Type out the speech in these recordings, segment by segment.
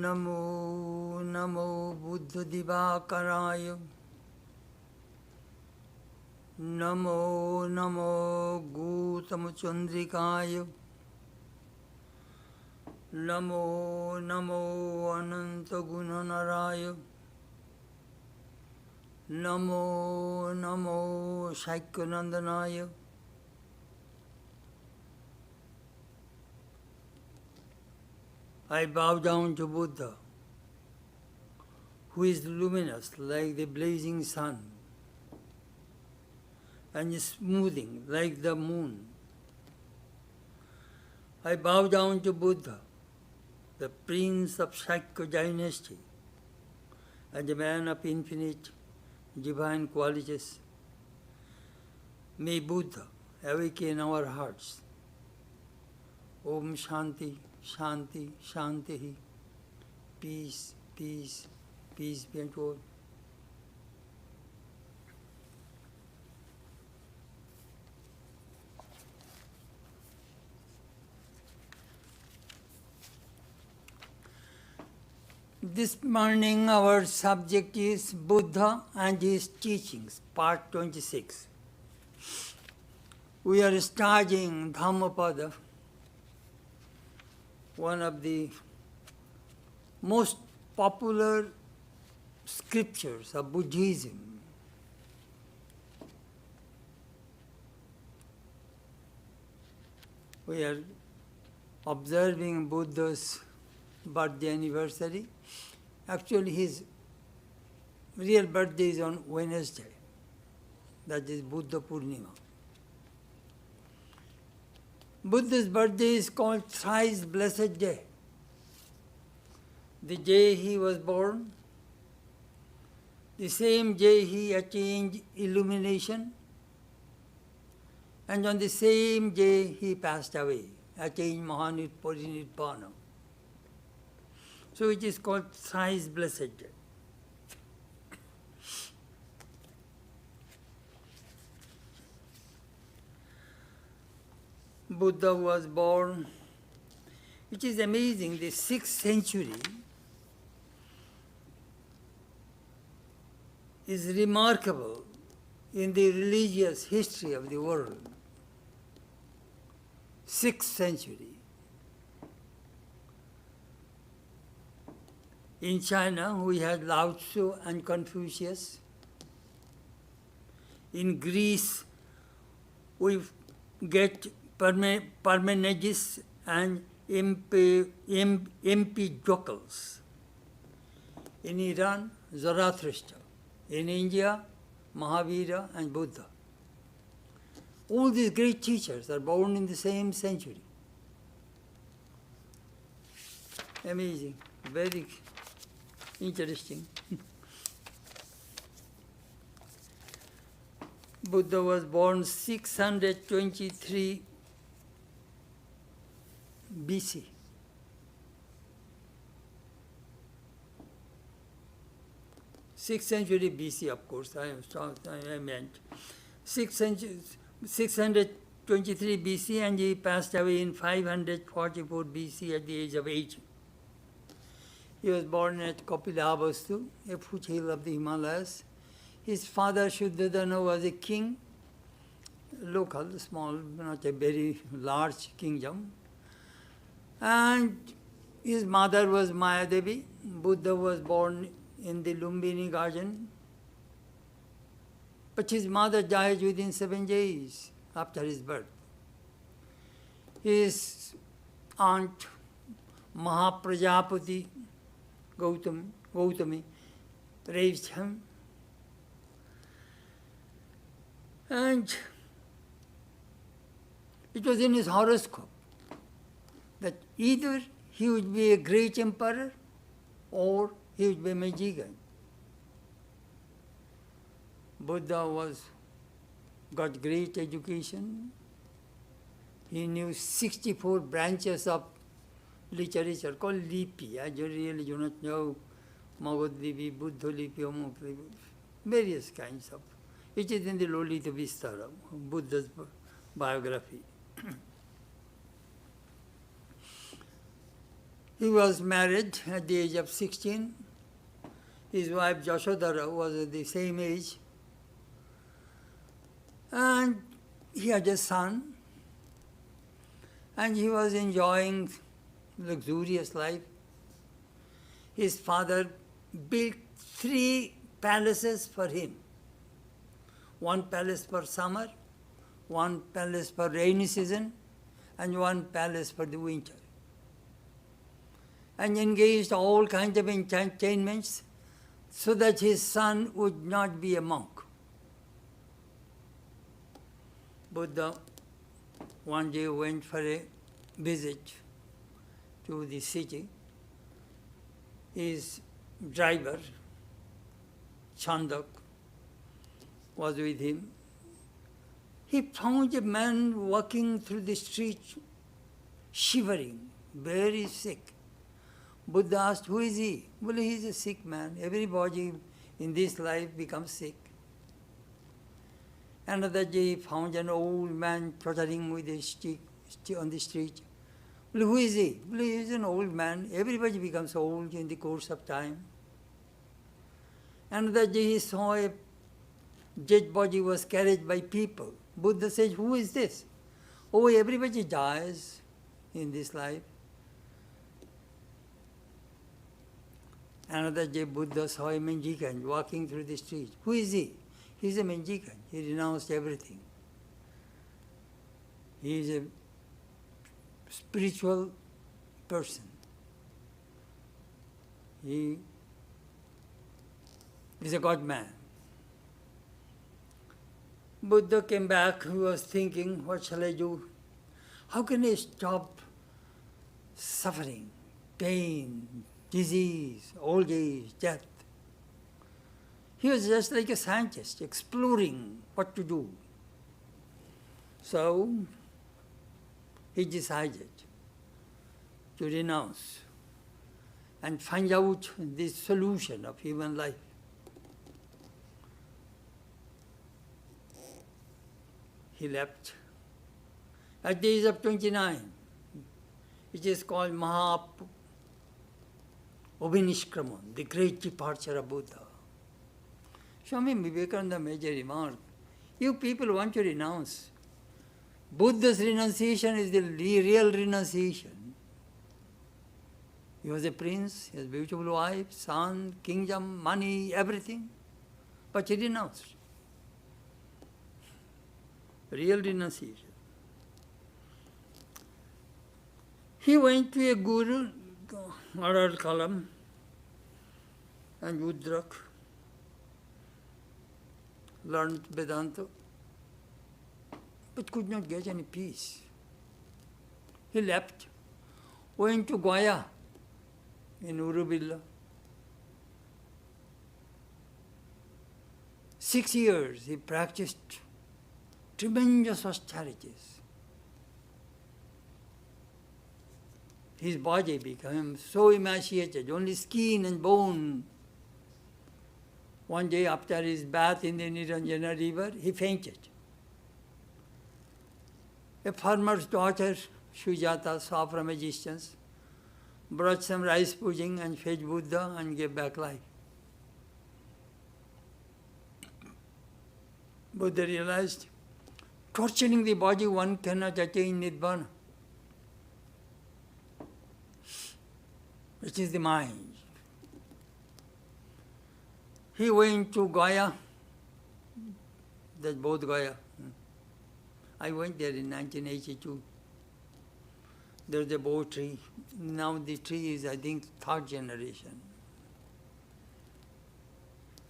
Namo Namo बुद्धदिवाकराय Namo Namo गौतमचन्द्रिकाय Namo Namo अनन्तगुणनराय Namo Namo शाक्यनन्दनाय I bow down to Buddha, who is luminous like the blazing sun and smoothing like the moon. I bow down to Buddha, the prince of Shakya dynasty and the man of infinite divine qualities. May Buddha awaken our hearts. Om Shanti, Shanti, Shanti. Peace, peace, peace be unto all. This morning our subject is Buddha and his teachings, part 26. We are studying Dhammapada, one of the most popular scriptures of Buddhism. We are observing Buddha's birthday anniversary. Actually, his real birthday is on Wednesday. That is Buddha Purnima. Buddha's birthday is called thrice blessed day. The day he was born, the same day he attained illumination, and on the same day he passed away, attained Mahanirvana. So it is called thrice blessed day. Buddha was born, it is amazing, the 6th century is remarkable in the religious history of the world. 6th century. In China, we had Lao Tzu and Confucius. In Greece, we get Parmenides and Empedocles. In Iran, Zarathustra. In India, Mahavira and Buddha. All these great teachers are born in the same century. Amazing, very interesting. Buddha was born 623 BC. Sixth century BC, of course, I meant. 623 BC, and he passed away in 544 BC at the age of 80. He was born at Kapilavastu, a foothill of the Himalayas. His father, Shuddhadana, was a king, local, small, not a very large kingdom. And his mother was Mayadevi. Buddha was born in the Lumbini garden. But his mother died within 7 days after his birth. His aunt, Mahaprajapati Gautami, raised him. And it was in his horoscope that either he would be a great emperor or he would be a magician. Buddha got great education. He knew 64 branches of literature called Lipi. I really do not know Magad Lipi, Buddha Lipi, Amuk Lipi, various kinds of. It is in the Lolita Vistara, Buddha's biography. He was married at the age of 16. His wife Jashodhara was at the same age. And he had a son. And he was enjoying luxurious life. His father built 3 palaces for him. 1 palace for summer, 1 palace for rainy season, and 1 palace for the winter. And engaged all kinds of entertainments so that his son would not be a monk. Buddha one day went for a visit to the city. His driver, Chandak, was with him. He found a man walking through the street, shivering, very sick. Buddha asked, who is he? Well, he is a sick man. Everybody in this life becomes sick. Another day he found an old man tottering with a stick on the street. Well, who is he? Well, he is an old man. Everybody becomes old in the course of time. Another day he saw a dead body was carried by people. Buddha said, who is this? Oh, everybody dies in this life. Another day Buddha saw a mendicant walking through the street. Who is he? He is a mendicant. He renounced everything. He is a spiritual person. He is a God man. Buddha came back. He was thinking, what shall I do? How can I stop suffering, pain, disease, old age, death? He was just like a scientist, exploring what to do. So he decided to renounce and find out the solution of human life. He left. At the age of 29, it is called Maha-Abhinishkraman, the great departure of Buddha. Swami Vivekananda made a remark, you people want to renounce. Buddha's renunciation is the real renunciation. He was a prince, he has a beautiful wife, son, kingdom, money, everything, but he renounced. Real renunciation. He went to a guru, Arar Kalam and Udrak, learned Vedanta, but could not get any peace. He left, went to Goya in Urubilla. 6 years he practiced tremendous austerities. His body became so emaciated, only skin and bone. One day after his bath in the Niranjana river, he fainted. A farmer's daughter, Sujata, saw from a distance, brought some rice pudding and fed Buddha and gave back life. Buddha realized, torturing the body, one cannot attain Nibbana. It is the mind. He went to Goya, that's both Goya. I went there in 1982. There's a bow tree. Now the tree is, I think, 3rd generation.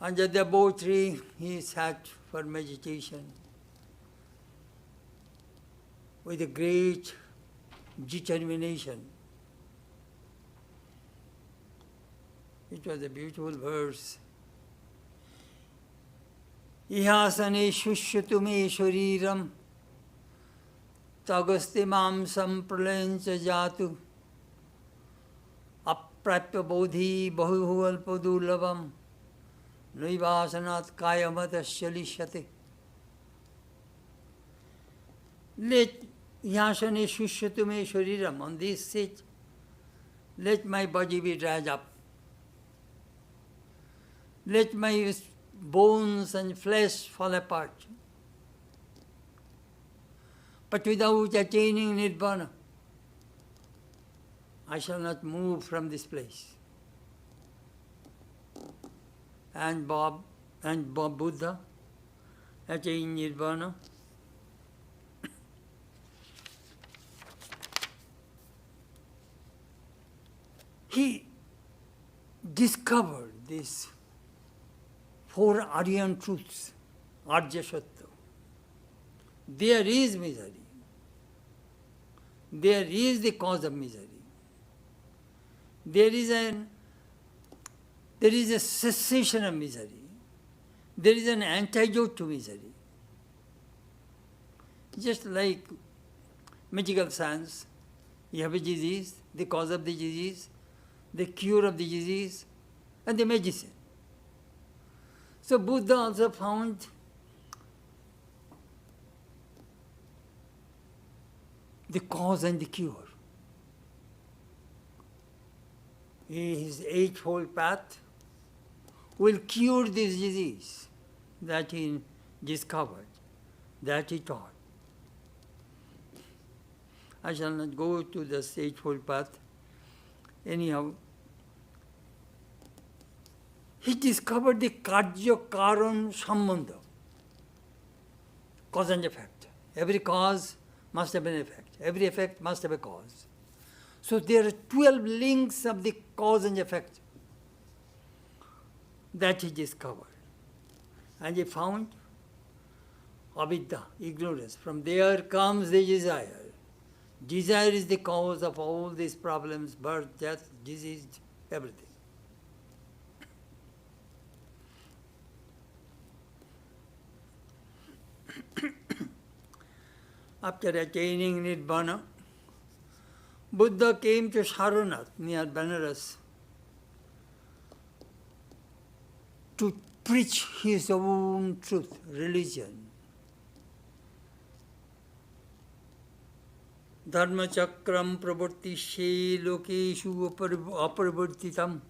Under the bow tree, he sat for meditation with a great determination. It was a beautiful verse. Ihasane shushyatu me shariram tagaste mam sampralencha jatu aprapya bodhi bahuvalpa durlabam naivasanat kayamatasya lishyate. Let Ihasane shushyatu me shariram, on this seat, Let my body be dried up. Let my bones and flesh fall apart. But without attaining Nirvana, I shall not move from this place. And Buddha attained Nirvana. He discovered these four Aryan truths, Arya Sattva. There is misery. There is the cause of misery. There is a cessation of misery. There is an antidote to misery. Just like medical science, you have a disease, the cause of the disease, the cure of the disease, and the medicine. So Buddha also found the cause and the cure. His eightfold path will cure this disease that he discovered, that he taught. I shall not go to the eightfold path. Anyhow, he discovered the karya karan sambandha, cause and effect. Every cause must have an effect. Every effect must have a cause. So there are 12 links of the cause and effect that he discovered. And he found avidya, ignorance. From there comes the desire. Desire is the cause of all these problems, birth, death, disease, everything. After attaining Nirvana, Buddha came to Sarnath near Benares to preach his own truth, religion. Dharma chakram pravartishe lokeshu aparivartitam.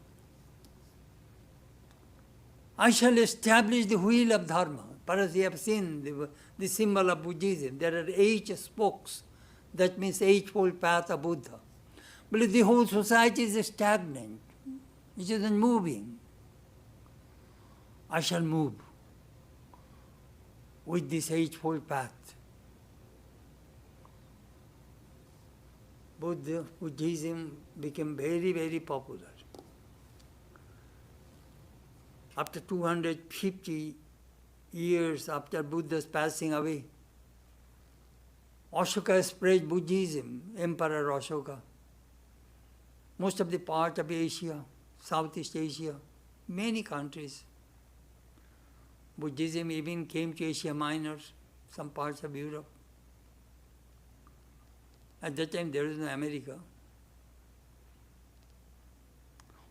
I shall establish the wheel of Dharma. Perhaps you have seen the symbol of Buddhism. There are 8 spokes. That means eightfold path of Buddha. But if the whole society is stagnant, it isn't moving, I shall move with this eightfold path. Buddhism became very, very popular. After 250 years after Buddha's passing away, Ashoka spread Buddhism, Emperor Ashoka. Most of the part of Asia, Southeast Asia, many countries. Buddhism even came to Asia Minor, some parts of Europe. At that time there was no America.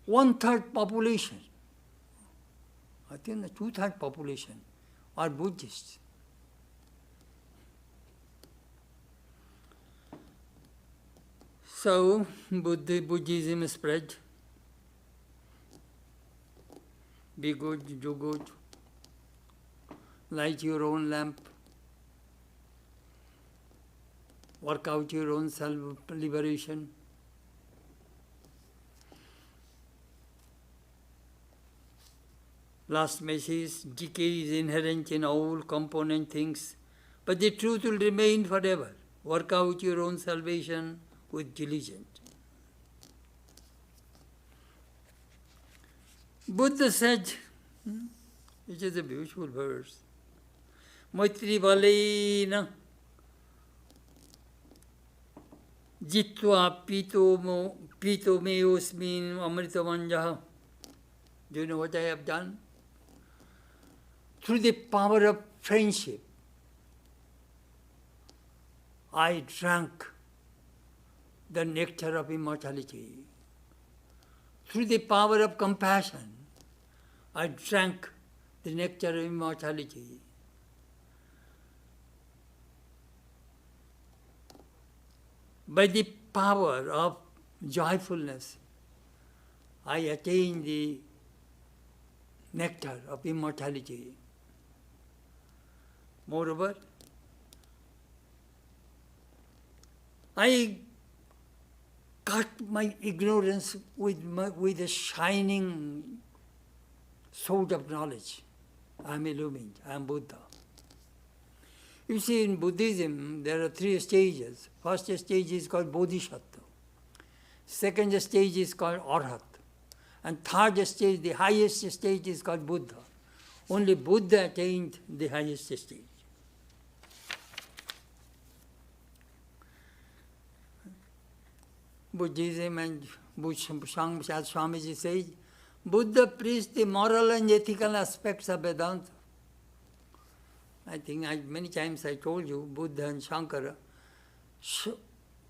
1/3 population, I think the 2/3 population are Buddhists. So Buddhism spread. Be good, do good. Light your own lamp. Work out your own self-liberation. Last message, decay is inherent in all component things, but the truth will remain forever. Work out your own salvation with diligence. Buddha said, which is a beautiful verse, Maitri Valena Jitva Pito Meosmin Amritavanjaha. Do you know what I have done? Through the power of friendship, I drank the nectar of immortality. Through the power of compassion, I drank the nectar of immortality. By the power of joyfulness, I attain the nectar of immortality. Moreover, I cut my ignorance with a shining sword of knowledge. I am illumined, I am Buddha. You see, in Buddhism, there are 3 stages. First stage is called Bodhisattva. Second stage is called Arhat. And third stage, the highest stage is called Buddha. Only Buddha attained the highest stage. Buddhism and as Swamiji says, Buddha preached the moral and ethical aspects of Vedanta. I think many times I told you, Buddha and Shankara.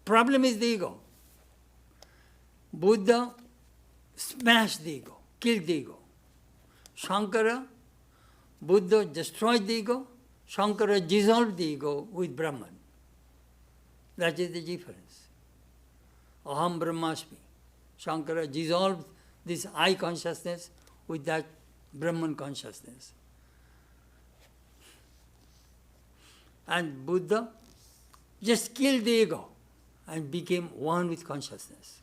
Problem is the ego. Buddha smashed the ego, killed the ego. Shankara, Buddha destroyed the ego. Shankara dissolved the ego with Brahman. That is the difference. Aham Brahmasmi. Shankara dissolved this I consciousness with that Brahman consciousness. And Buddha just killed the ego and became one with consciousness.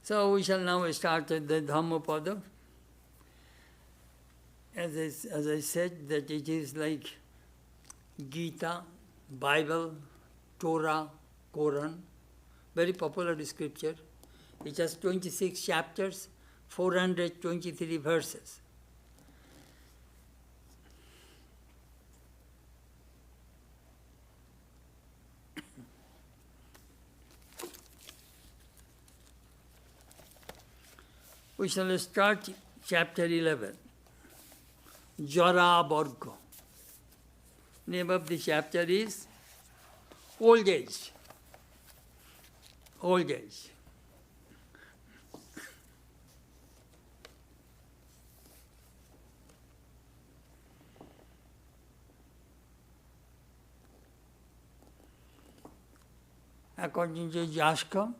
So we shall now start the Dhammapada. As I said, that it is like Gita, Bible, Torah, Quran, very popular scripture. It has 26 chapters, 423 verses. We shall start chapter 11, Jara Varga. Name of the chapter is Old Age. Old Age. According to Jaska,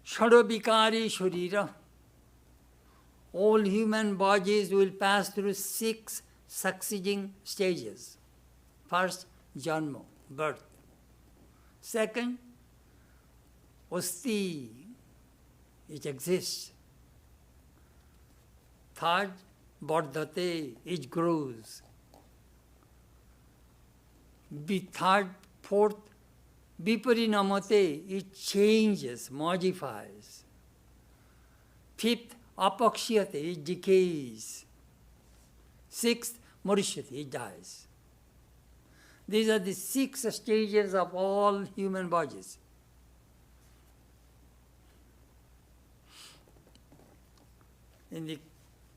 Shadavikari Sharira, all human bodies will pass through 6 succeeding stages. First, Janma, birth. Second, Usti, it exists. Third, Vardhate, it grows. Fourth, Viparinamate, it changes, modifies. Fifth, Apakshiyate, it decays. Sixth, Marishyate, it dies. These are the 6 stages of all human bodies. In the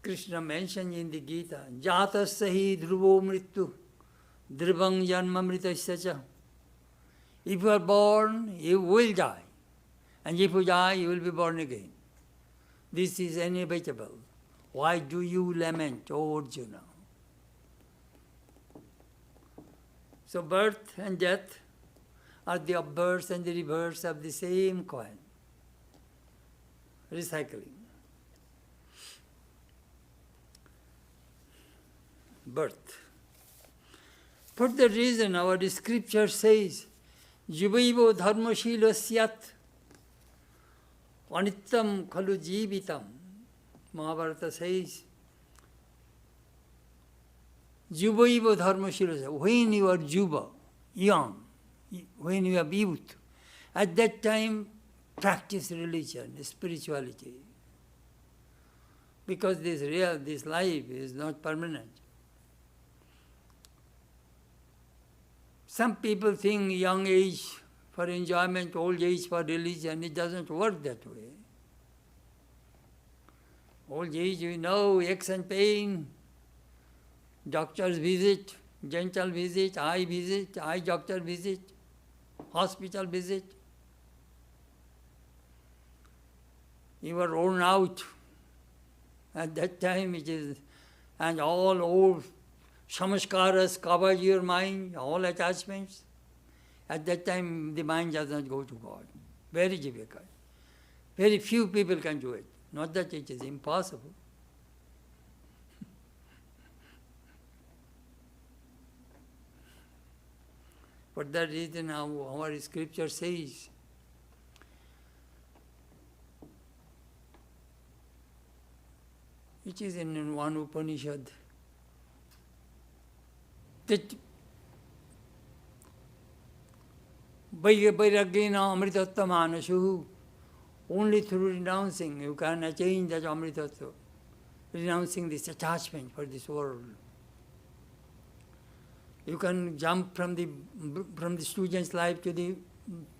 Krishna mentioned in the Gita, Jatasahi dhruvo mrityu, drivang janma mritasya. If you are born, you will die. And if you die, you will be born again. This is inevitable. Why do you lament, O Arjuna? So birth and death are the obverse and the reverse of the same coin. Recycling. Birth. For the reason our scripture says, Jivaivo dharmashila syat anittam khalu jivitam. Mahabharata says, Jivaivo dharmashila syat. When you are juba, young, when you are youth, at that time practice religion, spirituality. Because this life is not permanent. Some people think young age for enjoyment, old age for religion. It doesn't work that way. Old age, we know, aches and pain, doctor's visit, dental visit, eye doctor visit, hospital visit. You are worn out. At that time it is, and all old Samaskaras cover your mind, all attachments. At that time, the mind does not go to God. Very difficult. Very few people can do it. Not that it is impossible. For that reason, our scripture says, it is in one Upanishad, that Vairagyena amritattva manashu, only through renouncing you can attain that amritattva, renouncing this attachment for this world. You can jump from the student's life to the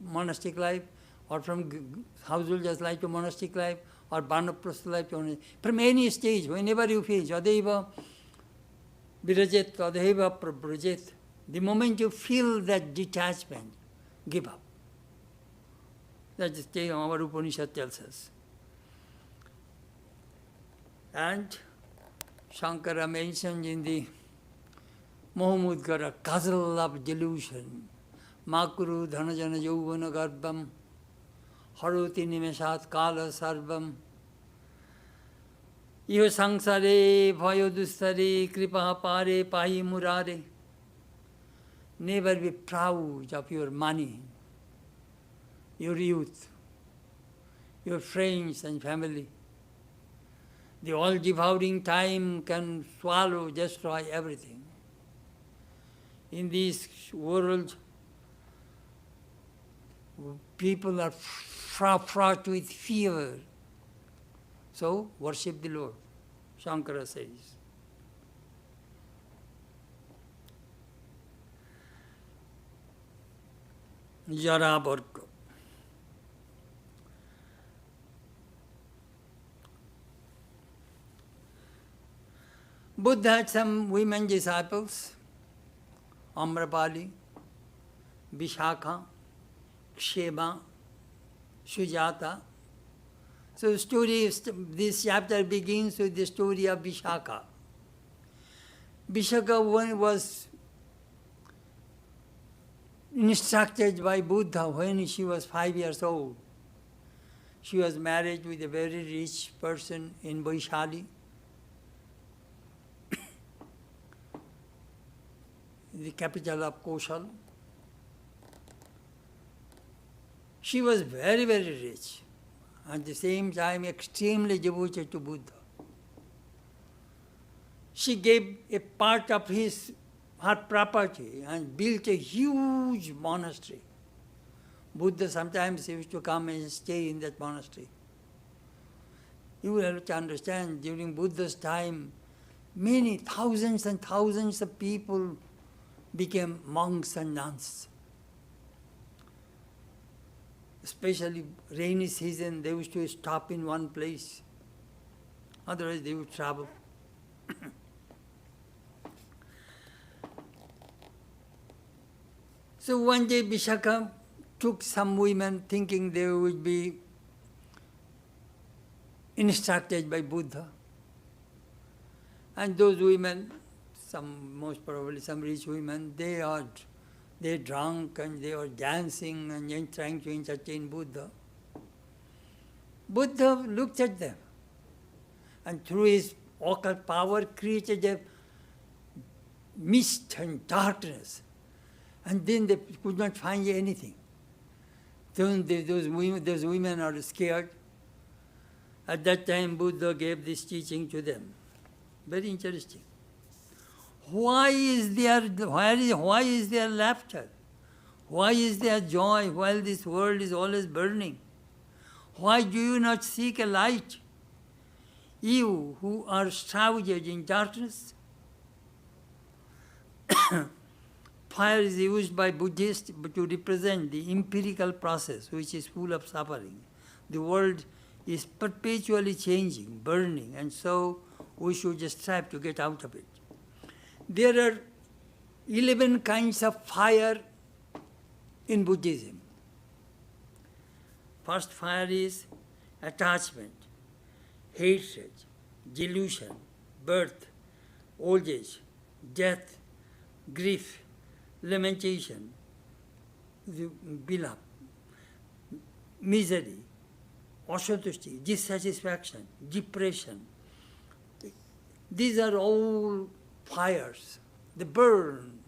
monastic life, or from householder's life to monastic life, or Vanaprastha life to monastic. From any stage, whenever you feel, Adaiva virajet, Adaiva prabrajet, the moment you feel that detachment, give up. That is what our Upanishad tells us. And Shankara mentioned in the Mohamudgara, guzzle of delusion, Makuru dhanajana yovana garbham, haroti nimeshat kala sarvam, iho sangsare bhayo dustare kripa pare pahi murare. Never be proud of your money, your youth, your friends and family. The all-devouring time can swallow, destroy everything. In this world, people are fraught with fear. So, worship the Lord, Shankara says. Jara Varga. Buddha had some women disciples, Amrapali, Vishakha, Kshema, Sujata. So this chapter begins with the story of Vishakha. Vishakha was instructed by Buddha when she was 5 years old. She was married with a very rich person in Vaishali, the capital of Koshal. She was very, very rich, at the same time extremely devoted to Buddha. She gave a part of her property and built a huge monastery. Buddha sometimes used to come and stay in that monastery. You will have to understand, during Buddha's time, many thousands and thousands of people became monks and nuns. Especially rainy season, they used to stop in one place. Otherwise, they would travel. So one day, Vishakha took some women thinking they would be instructed by Buddha. And those women, most probably some rich women, they drunk and they were dancing and trying to entertain Buddha. Buddha looked at them and through his occult power created a mist and darkness. And then they could not find anything. Then those women are scared. At that time, Buddha gave this teaching to them. Very interesting. Why is there laughter? Why is there joy while this world is always burning? Why do you not seek a light? You who are shrouded in darkness. Fire is used by Buddhists to represent the empirical process which is full of suffering. The world is perpetually changing, burning, and so we should just strive to get out of it. There are 11 kinds of fire in Buddhism. First fire is attachment, hatred, delusion, birth, old age, death, grief, lamentation, the bila, misery, ashantushti, dissatisfaction, depression. These are all fires. They burn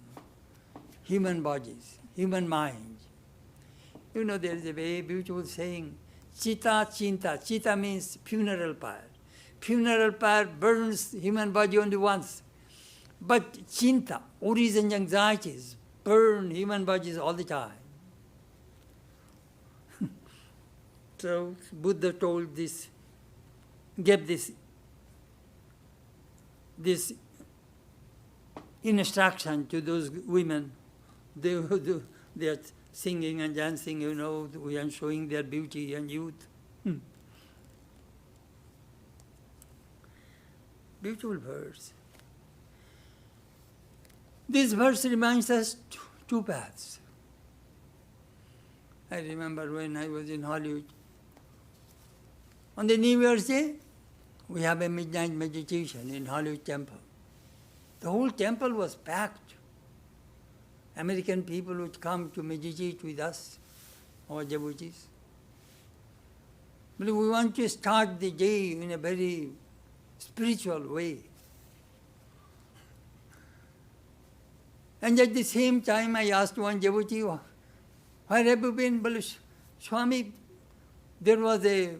human bodies, human minds. You know, there is a very beautiful saying, Chita Chinta. Chita means funeral pyre. Funeral pyre burns human body only once. But Chinta, worries and anxieties, burn human bodies all the time. So Buddha told this, gave this instruction to those women. They are singing and dancing, you know, we are showing their beauty and youth. Beautiful verse. This verse reminds us two paths. I remember when I was in Hollywood. On the New Year's Day, we have a midnight meditation in Hollywood Temple. The whole temple was packed. American people would come to meditate with us, our devotees. But we want to start the day in a very spiritual way. And at the same time, I asked one devotee, where have you been? Well, Swami, there was a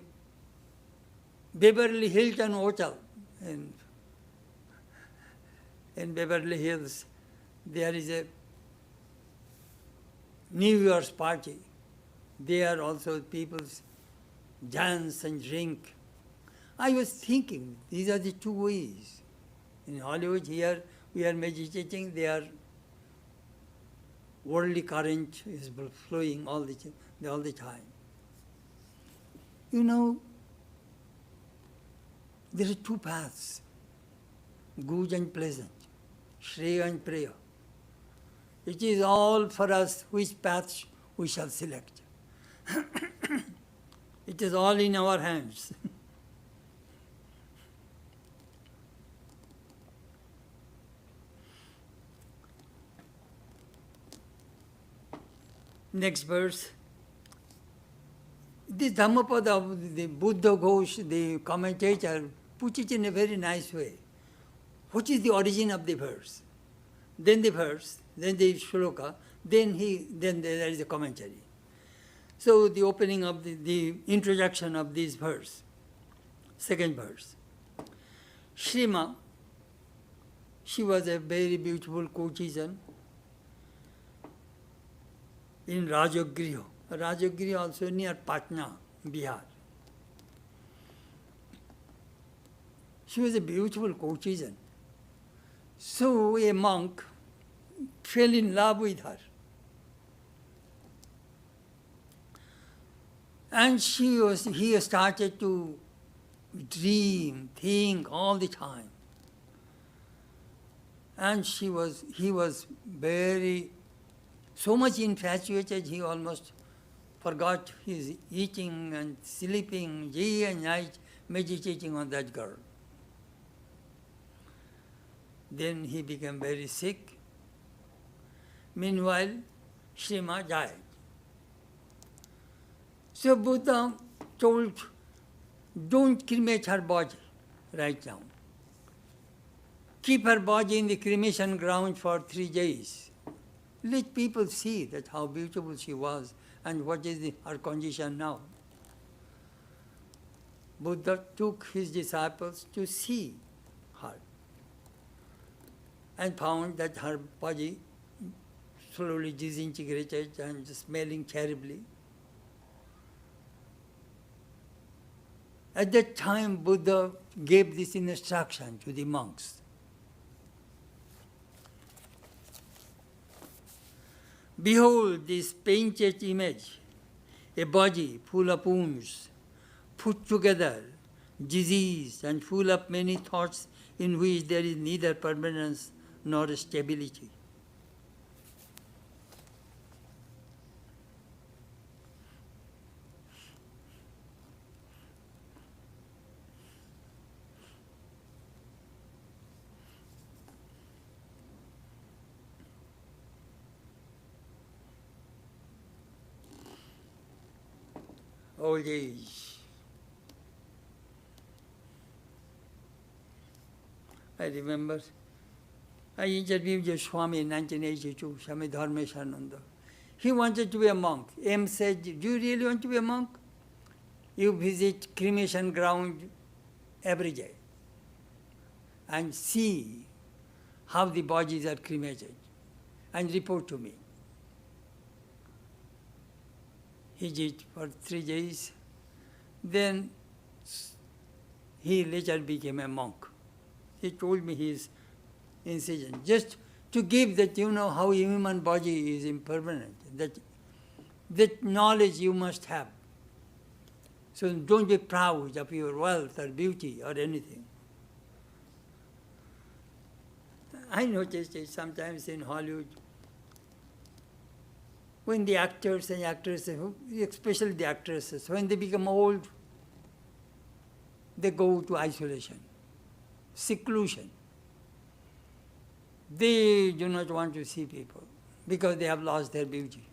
Beverly Hilton Hotel in Beverly Hills. There is a New Year's party. There also people dance and drink. I was thinking, these are the two ways. In Hollywood here, we are meditating, there worldly current is flowing all the time. You know, there are two paths, good and pleasant, Shreya and Preya. It is all for us which path we shall select. It is all in our hands. Next verse. This Dhammapada, the Buddha Ghosh, the commentator, put it in a very nice way. What is the origin of the verse? Then the verse, then the shloka, then there is a commentary. So the opening of the introduction of this verse, second verse. Shrima, she was a very beautiful courtesan in Rajagriha. Rajagriha also near Patna, Bihar. She was a beautiful courtesan. So a monk fell in love with her. And he started to dream, think all the time. And he was so much infatuated, he almost forgot his eating and sleeping day and night, meditating on that girl. Then he became very sick. Meanwhile, Shrima died. So Buddha told, don't cremate her body right now. Keep her body in the cremation ground for 3 days. Let people see that how beautiful she was and what is her condition now. Buddha took his disciples to see her and found that her body slowly disintegrated and smelling terribly. At that time, Buddha gave this instruction to the monks. Behold this painted image, a body full of wounds, put together, diseased and full of many thoughts in which there is neither permanence nor stability. old age. I remember I interviewed a Swami in 1982, Swami Dharmeshananda. He wanted to be a monk. M said, do you really want to be a monk? You visit cremation ground every day and see how the bodies are cremated and report to me. He did for 3 days. Then he later became a monk. He told me his incision, just to give that, how human body is impermanent, that knowledge you must have. So don't be proud of your wealth or beauty or anything. I noticed it sometimes in Hollywood, when the actors and actresses, especially the actresses, when they become old, they go to isolation, seclusion. They do not want to see people because they have lost their beauty.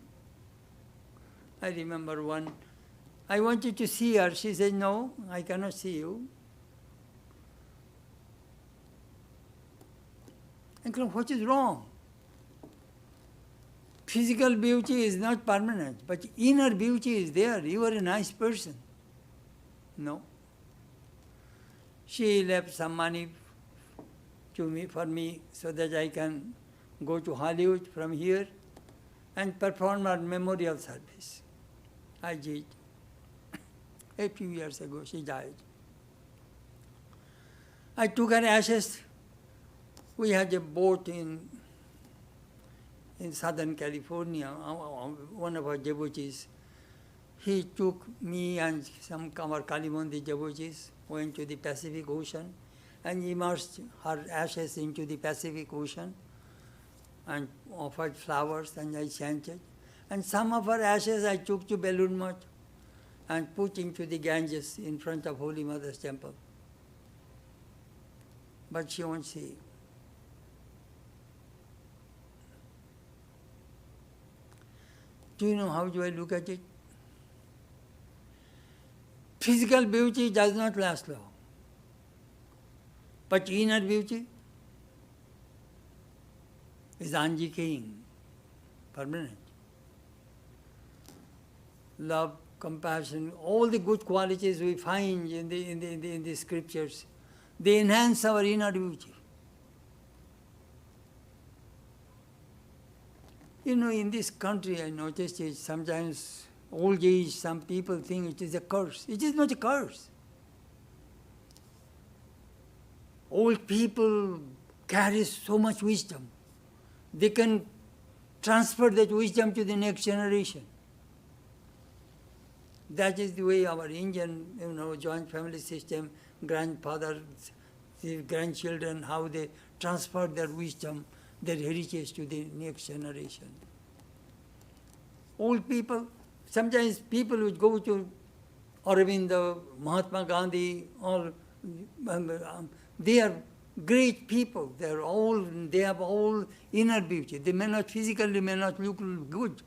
I remember one, I wanted to see her. She said, no, I cannot see you. Uncle, what is wrong? Physical beauty is not permanent, but inner beauty is there. You are a nice person. No. She left some money for me so that I can go to Hollywood from here and perform our memorial service. I did. A few years ago, she died. I took her ashes. We had a boat in Southern California. One of our devotees, he took me and some of our Kalimundi devotees, went to the Pacific Ocean and immersed her ashes into the Pacific Ocean and offered flowers, and I chanted. And some of her ashes I took to Balloon Mud and put into the Ganges in front of Holy Mother's temple. But she won't see. Do you know how do I look at it? Physical beauty does not last long. But inner beauty is undecaying, permanent. Love, compassion, all the good qualities we find in the scriptures, they enhance our inner beauty. In this country, I noticed it sometimes, old age, some people think it is a curse. It is not a curse. Old people carry so much wisdom. They can transfer that wisdom to the next generation. That is the way our Indian, joint family system, grandfathers, the grandchildren, how they transfer their wisdom, their heritage to the next generation. Old people, sometimes people would go to Aurobindo, Mahatma Gandhi, they are great people. They have all inner beauty. They may not physically look good,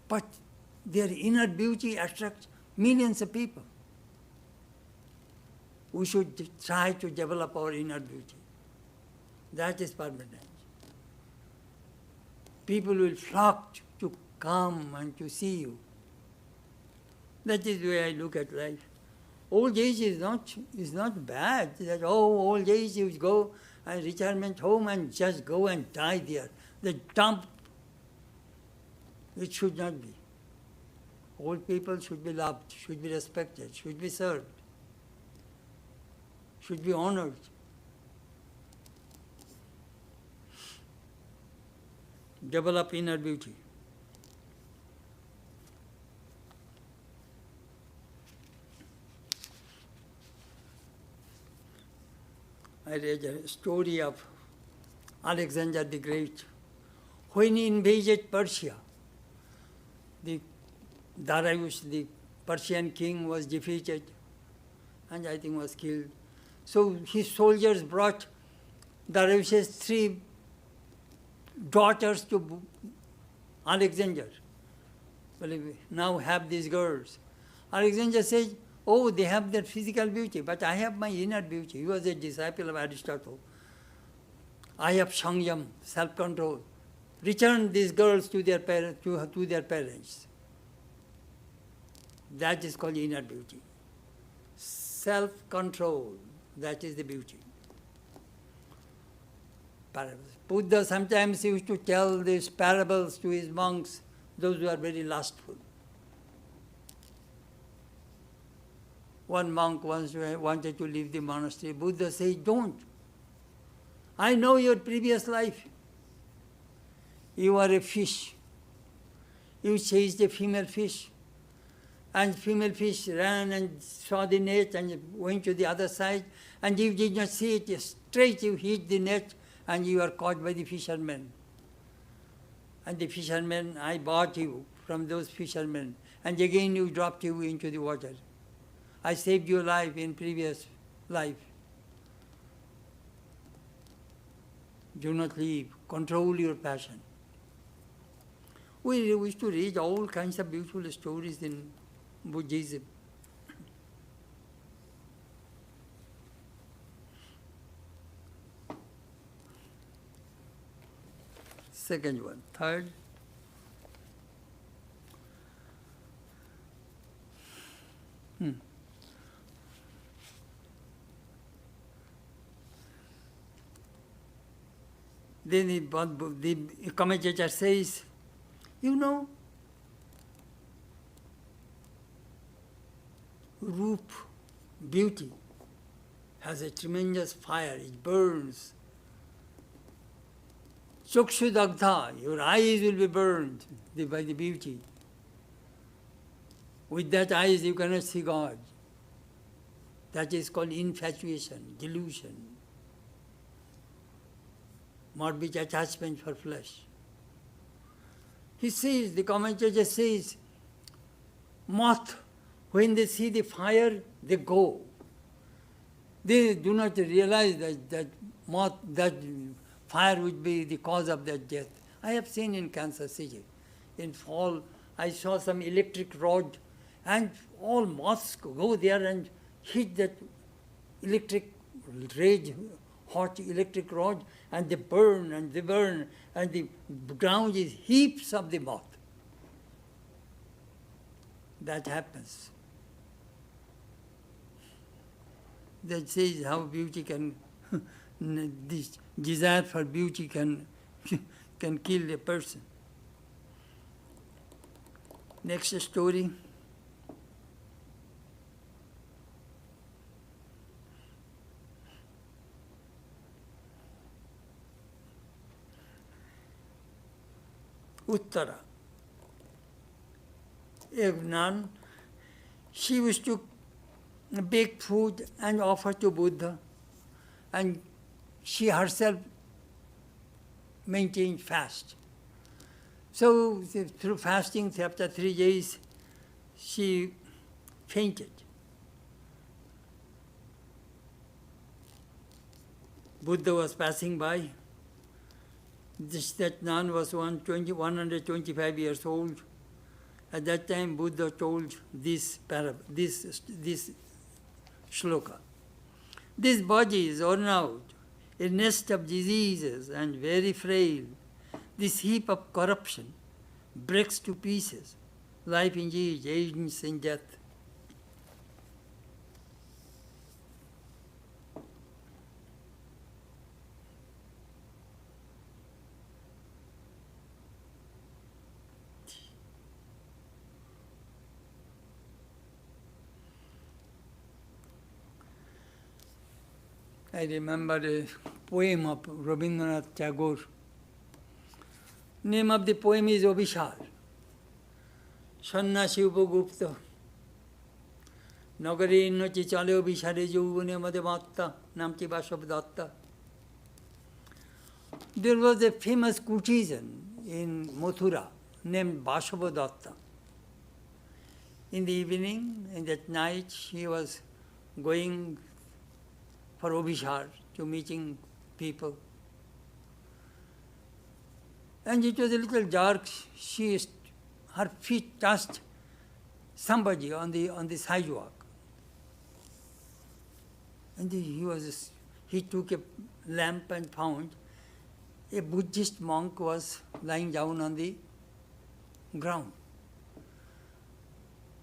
but their inner beauty attracts millions of people. We should try to develop our inner beauty. That is permanent. People will flock to come and to see you. That is the way I look at life. Old age is not bad. That, old age you go and retirement home and just go and die there. The dump, it should not be. Old people should be loved, should be respected, should be served, should be honored. Develop inner beauty. I read a story of Alexander the Great. When he invaded Persia, the Darius, the Persian king, was defeated and I think was killed. So his soldiers brought Darius's 3 daughters to Alexander. Well, now have these girls. Alexander says, oh, they have their physical beauty, but I have my inner beauty. He was a disciple of Aristotle. I have sangyam, self-control. Return these girls to their parents. That is called inner beauty. Self-control, that is the beauty. Parables. Buddha sometimes used to tell these parables to his monks, those who are very lustful. One monk once wanted to leave the monastery. Buddha said, don't. I know your previous life. You are a fish. You chased a female fish. And female fish ran and saw the net and went to the other side. And you did not see it. Straight you hit the net and you are caught by the fishermen. And the fishermen, I bought you from those fishermen. And again you dropped you into the water. I saved your life in previous life. Do not leave. Control your passion. We used to read all kinds of beautiful stories in Buddhism. Second one. Third. Then the commentator says, you know, Roop, beauty, has a tremendous fire, it burns. Chakshudagdha, your eyes will be burned by the beauty. With that eyes you cannot see God. That is called infatuation, delusion, morbid attachment for flesh. He says, the commentator says, moth, when they see the fire, they go. They do not realize that fire would be the cause of their death. I have seen in Kansas City, in fall, I saw some electric rod, and all moths go there and hit that electric rage, hot electric rod, and they burn, and the ground is heaps of the moth. That happens. That says how beauty can, this desire for beauty can kill a person. Next story. Uttara, a nun, she used to bake food and offer to Buddha, and she herself maintained fast. So through fasting, after 3 days, she fainted. Buddha was passing by. That nun was 125 years old. At that time, Buddha told this shloka. This body is worn out, a nest of diseases and very frail. This heap of corruption breaks to pieces. Life indeed ends in death. I remember a poem of Rabindranath Tagore. Name of the poem is Abhishar. Sannasi Upagupta. Nagare innochi chale Abhishare Juvane Madhamatta Namti Vashabdatta. There was a famous courtesan in Mathura named Vashabdatta. In the evening, in that night, she was going for Abhishar, to meeting people. And it was a little dark. Her feet touched somebody on the sidewalk. And he took a lamp and found a Buddhist monk was lying down on the ground.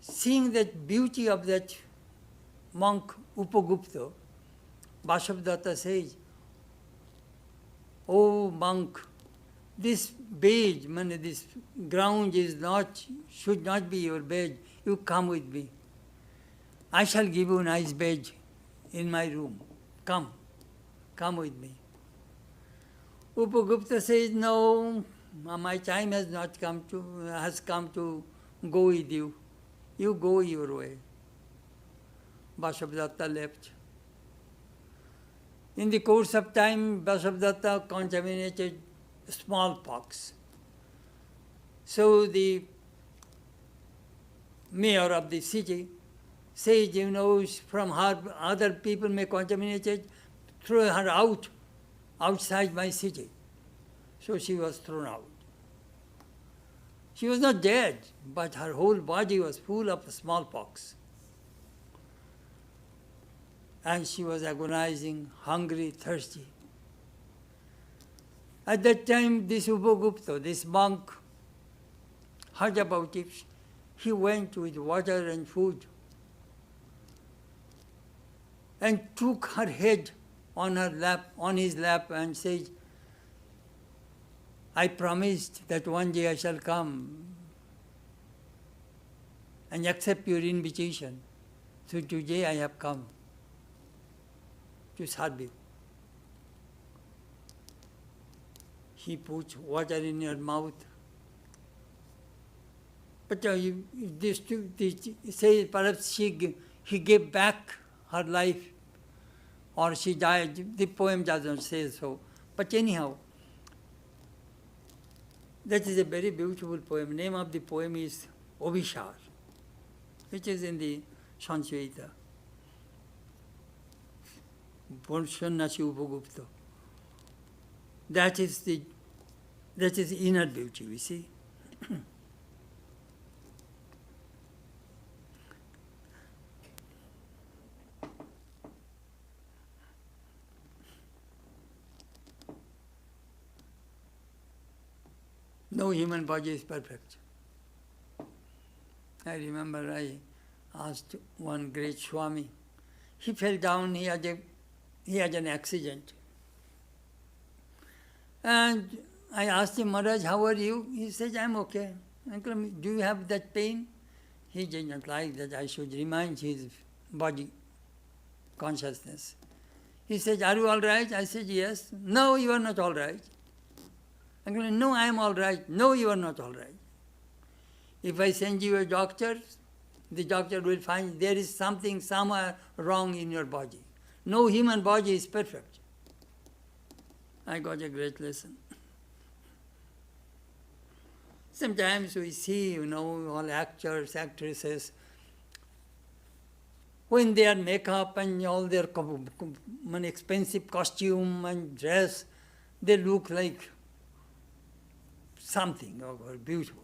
Seeing that beauty of that monk Upagupta, Vasavadatta says, "Oh monk, this bed, this ground should not be your bed. You come with me. I shall give you a nice bed in my room. Come with me." Upagupta says, "No, my time has come to go with you. You go your way." Vasavadatta left. In the course of time, Vasavadatta contaminated smallpox. So the mayor of the city says, from her, other people may contaminate it, throw her outside my city. So she was thrown out. She was not dead, but her whole body was full of smallpox. And she was agonizing, hungry, thirsty. At that time, this Upagupta, this monk, heard about it. He went with water and food and took her head on his lap and said, "I promised that one day I shall come and accept your invitation. So today I have come to serve you." He puts water in your mouth. But say perhaps he gave back her life or she died. The poem doesn't say so. But anyhow, that is a very beautiful poem. Name of the poem is Obishar, which is in the Sanskrit. Sannasi Upagupta. That is inner beauty, we see. No human body is perfect. I remember I asked one great Swami. He fell down, he had an accident. And I asked him, "Maharaj, how are you?" He said, "I'm okay." Uncle, do you have that pain? He did not like that I should remind his body consciousness. He said, "Are you all right?" I said, "Yes." "No, you are not all right." Uncle, "No, I am all right." "No, you are not all right. If I send you a doctor, the doctor will find there is something somewhere wrong in your body. No human body is perfect." I got a great lesson. Sometimes we see, all actors, actresses, when they are makeup and all their expensive costume and dress, they look like something beautiful.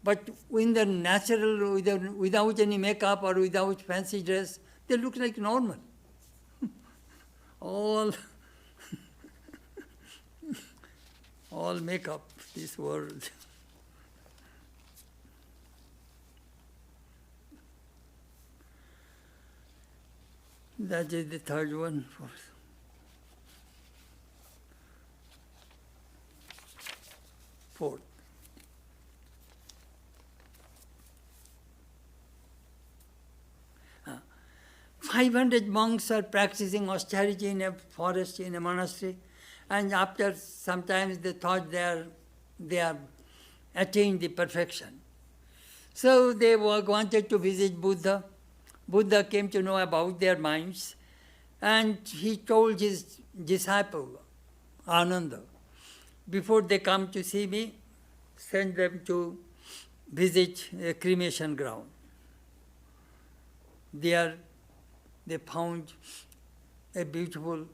But when they're natural, without any makeup or without fancy dress, they look like normal. All makeup, this world. That is the third one. Fourth. Uh, 500 monks are practicing austerity in a forest, in a monastery, and after sometimes they thought they are attained the perfection. So they wanted to visit Buddha. Buddha came to know about their minds, and he told his disciple, Ananda, before they come to see me, send them to visit a cremation ground. There they found a beautiful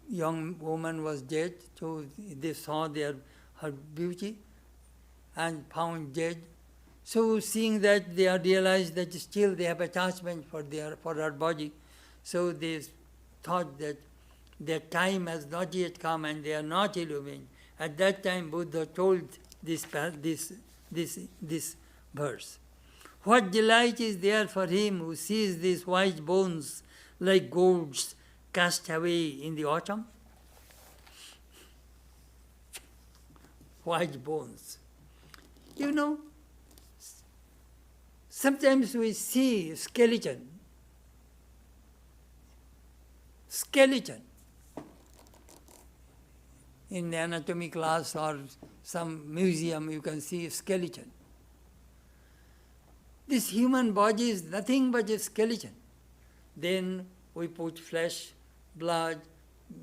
young woman was dead, so they saw her beauty and found dead. So seeing that, they are realized that still they have attachment for our body. So they thought that their time has not yet come and they are not illumined. At that time, Buddha told this verse. What delight is there for him who sees these white bones like gourds cast away in the autumn? White bones. You know, sometimes we see skeleton. In the anatomy class or some museum, you can see a skeleton. This human body is nothing but a skeleton. Then we put flesh, blood,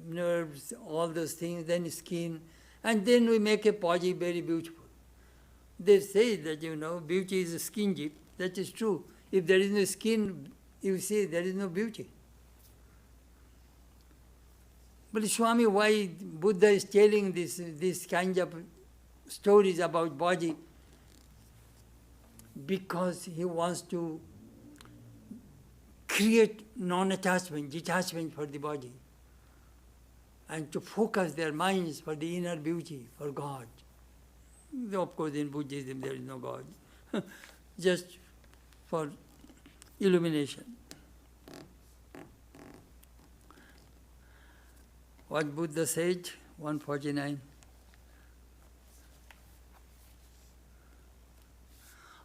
nerves, all those things, then skin, and then we make a body very beautiful. They say that, beauty is skin deep. That is true. If there is no skin, you see there is no beauty. But Swami, why Buddha is telling this kind of stories about body? Because he wants to create non-attachment, detachment for the body, and to focus their minds for the inner beauty, for God. Of course, in Buddhism there is no God, just for illumination. What Buddha said, 149.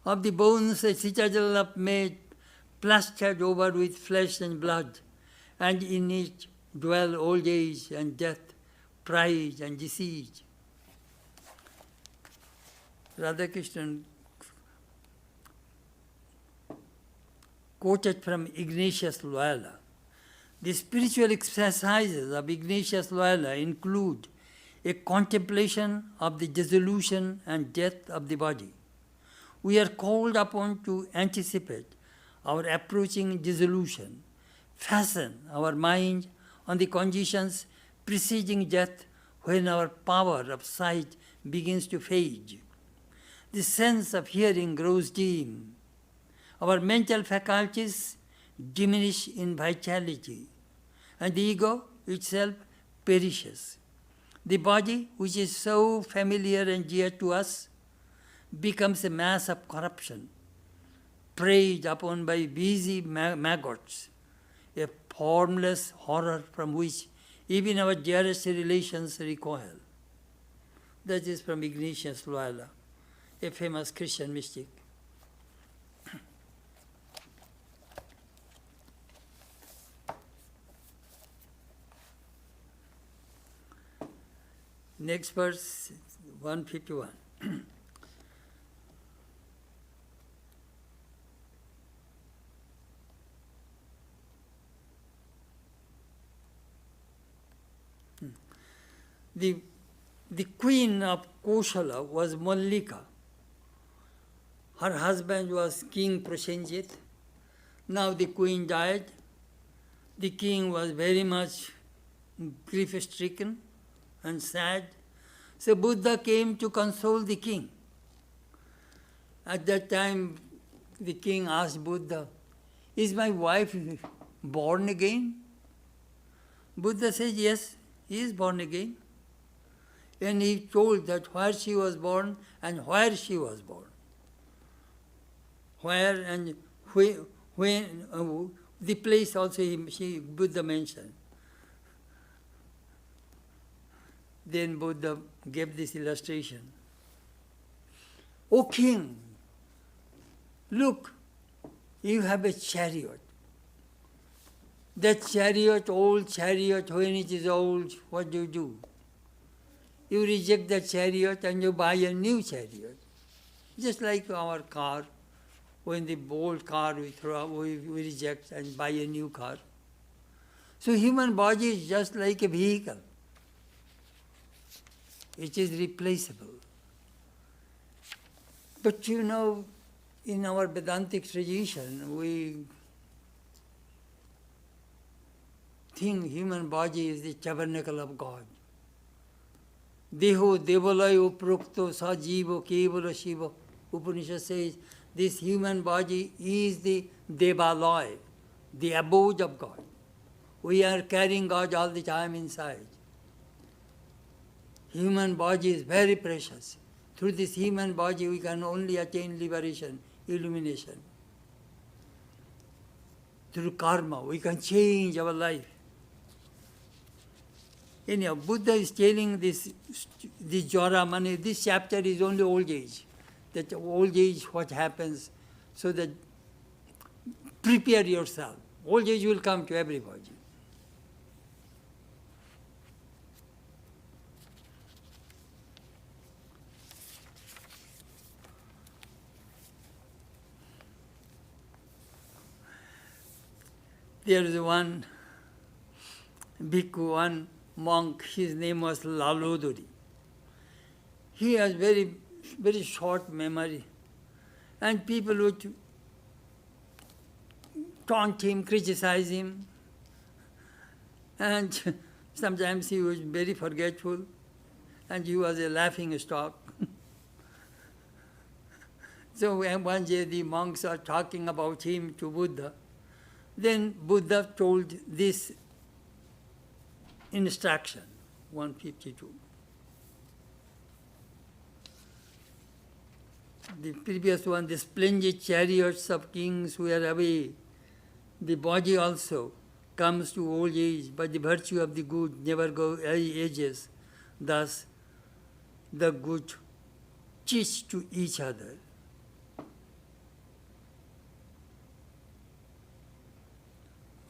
Of the bones a citadel of made, plastered over with flesh and blood, and in it dwell old age and death, pride and deceit. Radhakrishnan quoted from Ignatius Loyola. The spiritual exercises of Ignatius Loyola include a contemplation of the dissolution and death of the body. We are called upon to anticipate our approaching dissolution, fasten our mind on the conditions preceding death when our power of sight begins to fade. The sense of hearing grows dim. Our mental faculties diminish in vitality, and the ego itself perishes. The body, which is so familiar and dear to us, becomes a mass of corruption, preyed upon by busy maggots, a formless horror from which even our dearest relations recoil. That is from Ignatius Loyola, a famous Christian mystic. Next verse, 151. The queen of Koshala was Mallika. Her husband was King Prosenjit. Now the queen died. The king was very much grief-stricken and sad. So Buddha came to console the king. At that time, the king asked Buddha, "Is my wife born again?" Buddha said, "Yes, he is born again." And he told that where she was born and where she was born. Where and when the place also Buddha mentioned. Then Buddha gave this illustration. "O king, look, you have a chariot. That chariot, old chariot, when it is old, what do? You reject the chariot and you buy a new chariot. Just like our car, when the old car we throw out, we reject and buy a new car. So human body is just like a vehicle. It is replaceable. But in our Vedantic tradition, we think human body is the tabernacle of God. Deho devalaya uprokto sa jivo kevalo shiva. Upanishad says this human body is the Devalaya, the abode of God. We are carrying God all the time inside. Human body is very precious. Through this human body we can only attain liberation, illumination. Through karma we can change our life. Anyhow, Buddha is telling this Jara Mani, this chapter is only old age. That old age what happens, so that prepare yourself. Old age will come to everybody. There is one bhikkhu, one monk, his name was Laloduri. He has very, very short memory. And people would taunt him, criticize him. And sometimes he was very forgetful. And he was a laughing stock. So when one day the monks are talking about him to Buddha, then Buddha told this instruction, 152. The previous one, the splendid chariots of kings were away. The body also comes to old age, but the virtue of the good never ages. Thus, the good teach to each other.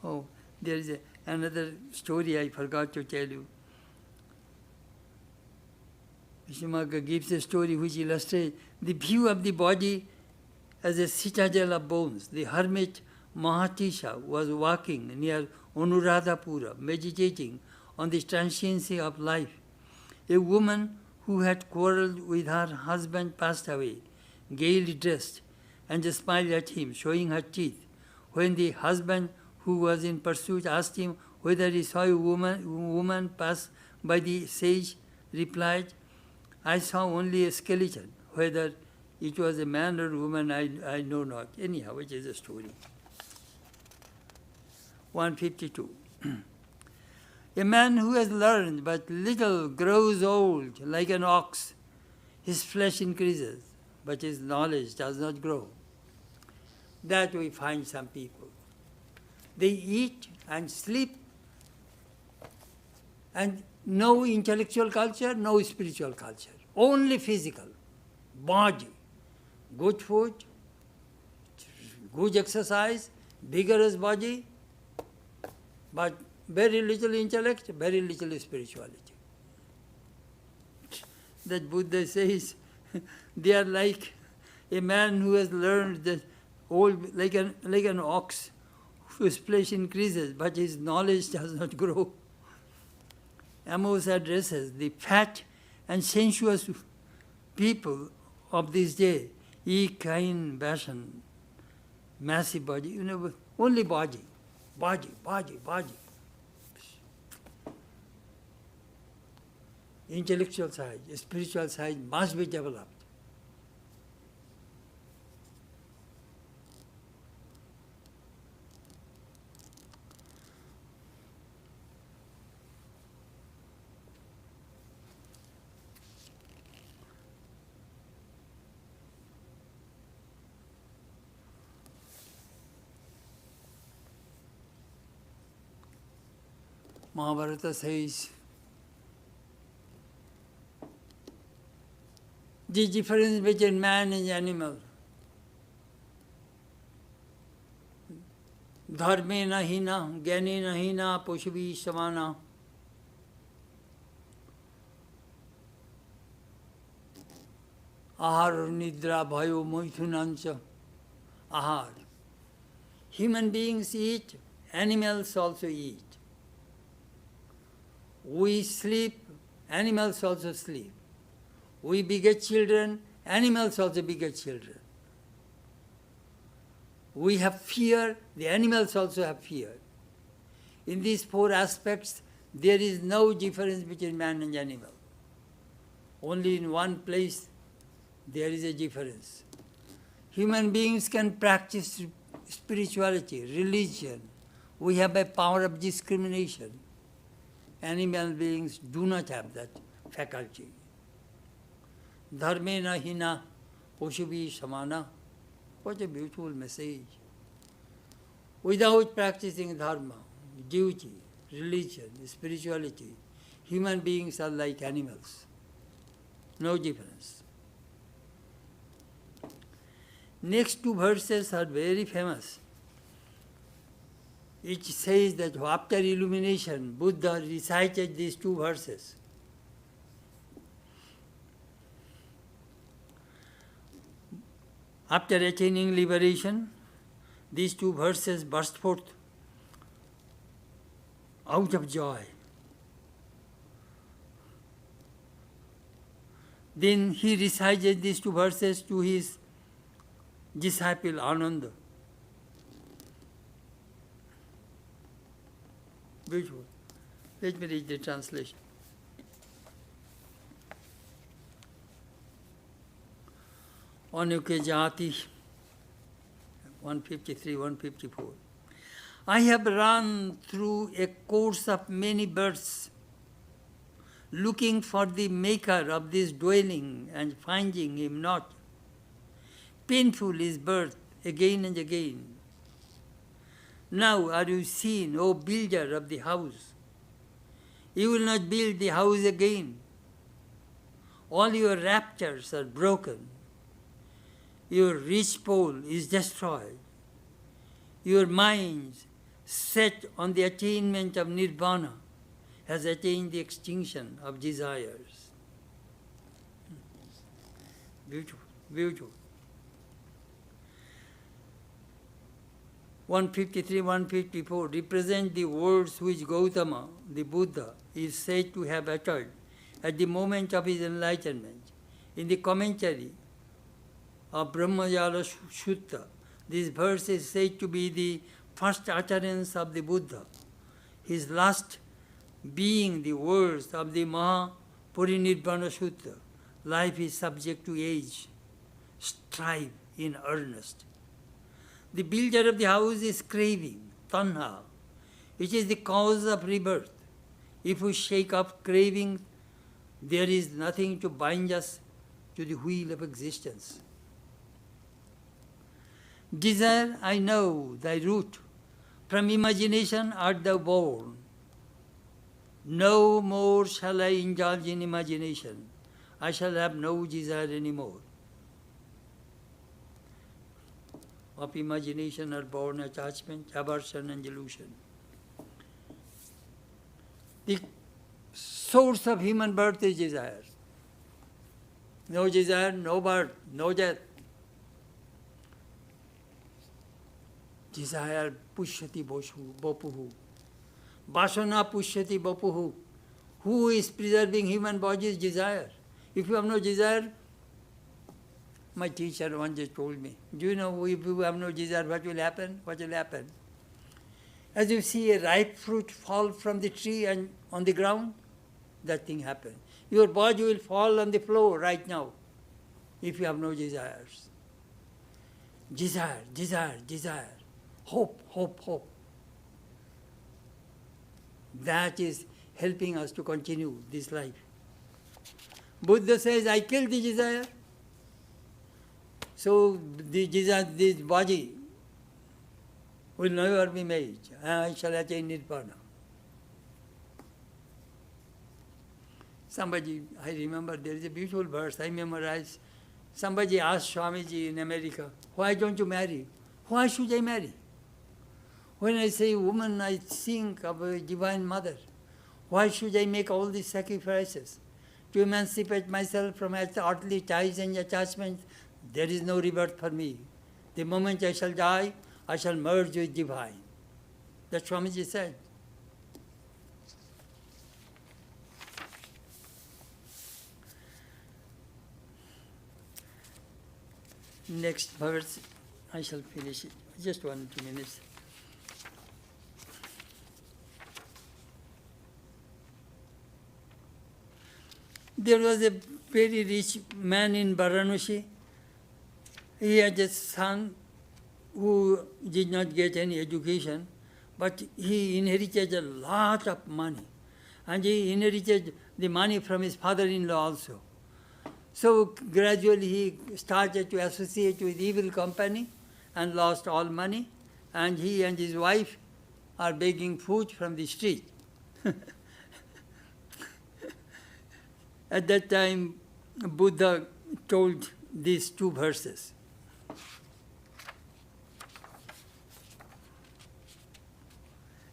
Oh, there is another story I forgot to tell you. Vishwamagga gives a story which illustrates the view of the body as a citadel of bones. The hermit Mahatisha was walking near Anuradhapura, meditating on the transiency of life. A woman who had quarreled with her husband passed away, gaily dressed, and smiled at him, showing her teeth. When the husband who was in pursuit asked him whether he saw a woman pass by, the sage replied, I saw only a skeleton. Whether it was a man or woman, I know not. Anyhow, it is a story. 152. A man who has learned but little grows old like an ox. His flesh increases, but his knowledge does not grow. That we find some people. They eat and sleep, and no intellectual culture, no spiritual culture, only physical, body, good food, good exercise, vigorous body, but very little intellect, very little spirituality. That Buddha says they are like a man who has learned that old, like an ox, whose flesh increases, but his knowledge does not grow. Amos addresses the fat and sensuous people of this day. Ye kain bashan, massive body, only body. Intellectual side, spiritual side must be developed. Mahabharata says the difference between man and animal. Dharme na hina, gyane na hina, poshavi samana. Ahar nidra bhayo moithunancha. Ahar. Human beings eat, animals also eat. We sleep, animals also sleep. We beget children, animals also beget children. We have fear, the animals also have fear. In these four aspects, there is no difference between man and animal. Only in one place There is a difference. Human beings can practice spirituality, religion. We have a power of discrimination. Animal beings do not have that faculty. Dharmena hina poshubi samana. What a beautiful message. Without practicing dharma, duty, religion, spirituality, human beings are like animals. No difference. Next two verses are very famous. It says that after illumination, Buddha recited these two verses. After attaining liberation, these two verses burst forth out of joy. Then he recited these two verses to his disciple Ananda. Beautiful. Let me read the translation. Anuke Jati, 153, 154. I have run through a course of many births, looking for the maker of this dwelling and finding him not. Painful is birth again and again. Now are you seen, O builder of the house? You will not build the house again. All your raptures are broken. Your rich pole is destroyed. Your mind, set on the attainment of nirvana, has attained the extinction of desires. Beautiful, beautiful. 153, 154 represent the words which Gautama, the Buddha, is said to have uttered at the moment of his enlightenment. In the commentary of Brahmajala Sutta, this verse is said to be the first utterance of the Buddha, his last being the words of the Mahaparinirvana Sutta. Life is subject to age. Strive in earnest. The builder of the house is craving, tanha, which is the cause of rebirth. If we shake off craving, there is nothing to bind us to the wheel of existence. Desire, I know thy root. From imagination art thou born. No more shall I indulge in imagination. I shall have no desire anymore. Of imagination are born attachment, aversion, and delusion. The source of human birth is desire. No desire, no birth, no death. Desire pushyati bopuhu. Vasana pushyati bopuhu. Who is preserving human body is desire. If you have no desire, my teacher once just told me, do you know if you have no desire, what will happen? What will happen? As you see a ripe fruit fall from the tree and on the ground, that thing happens. Your body will fall on the floor right now if you have no desires. Desire, desire, desire. Hope, hope, hope. That is helping us to continue this life. Buddha says, I killed the desire. So the desire, this body will never be made. I shall attain nirvana. Somebody, I remember there is a beautiful verse I memorized. Somebody asked Swamiji in America, why don't you marry? Why should I marry? When I say woman, I think of a divine mother. Why should I make all these sacrifices? To emancipate myself from earthly ties and attachments, there is no rebirth for me. The moment I shall die, I shall merge with divine. That's what Swamiji said. Next verse, I shall finish it. Just 1 or 2 minutes. There was a very rich man in Varanasi. He had a son who did not get any education, but he inherited a lot of money. And he inherited the money from his father-in-law also. So gradually he started to associate with evil company and lost all money. And he and his wife are begging food from the street. At that time, Buddha told these two verses.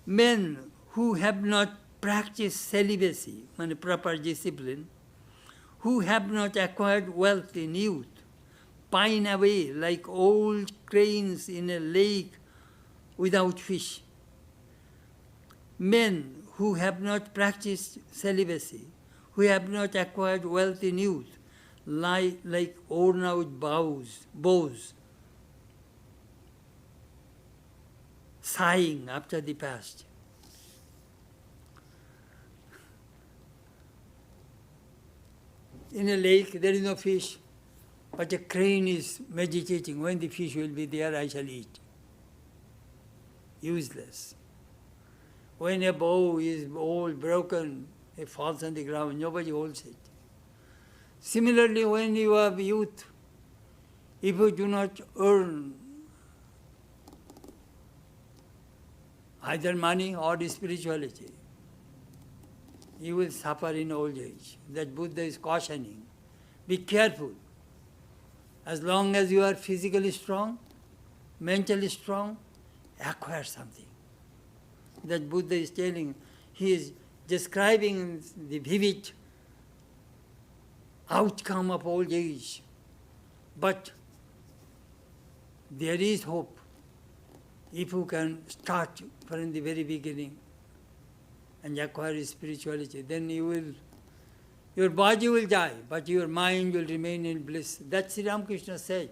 Men who have not practiced celibacy, proper discipline, who have not acquired wealth in youth, pine away like old cranes in a lake without fish. Men who have not practiced celibacy, who have not acquired wealth in youth, lie like worn-out bows, sighing after the past. In a lake, there is no fish, but a crane is meditating. When the fish will be there, I shall eat. Useless. When a bow is old, broken, it falls on the ground, nobody holds it. Similarly, when you have youth, if you do not earn either money or spirituality, you will suffer in old age. That Buddha is cautioning. Be careful. As long as you are physically strong, mentally strong, acquire something. That Buddha is telling, he is describing the vivid outcome of old age. But there is hope if you can start from the very beginning and acquire spirituality. Then your body will die, but your mind will remain in bliss. That Sri Ramakrishna said.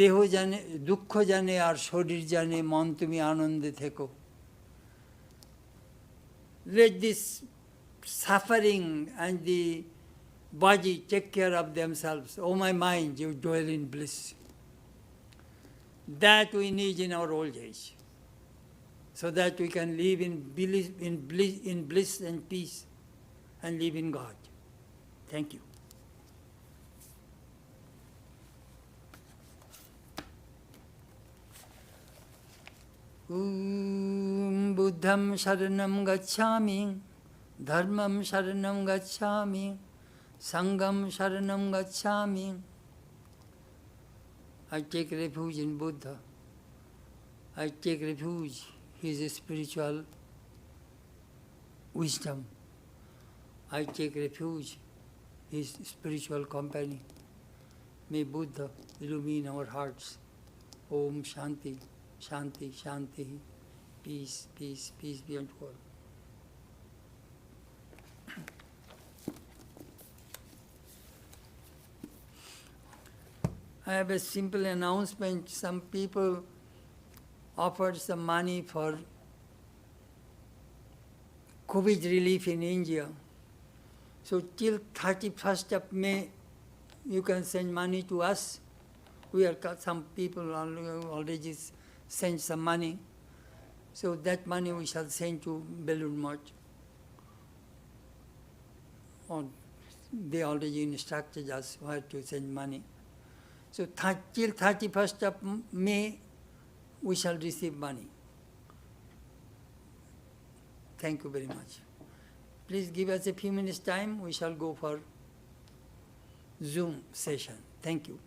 দেহ জানে দুঃখ জানে আর শরীর জানে মন তুমি আনন্দে থেকো. Let this suffering and the body take care of themselves. Oh my mind, you dwell in bliss. That we need in our old age, so that we can live in bliss and peace and live in God. Thank you. Buddham sharanam gacchami, dharmam sharanam gacchami, sangham sharanam gacchami. I take refuge in Buddha. I take refuge in his spiritual wisdom. I take refuge in his spiritual company. May Buddha illumine our hearts. Om Shanti. Shanti, Shanti, peace, peace, peace be unto all. I have a simple announcement. Some people offered some money for COVID relief in India. So till 31st of May, you can send money to us. We are some people already send some money. So that money we shall send to Belur Math. They already instructed us where to send money. So till 31st of May, we shall receive money. Thank you very much. Please give us a few minutes time. We shall go for Zoom session. Thank you.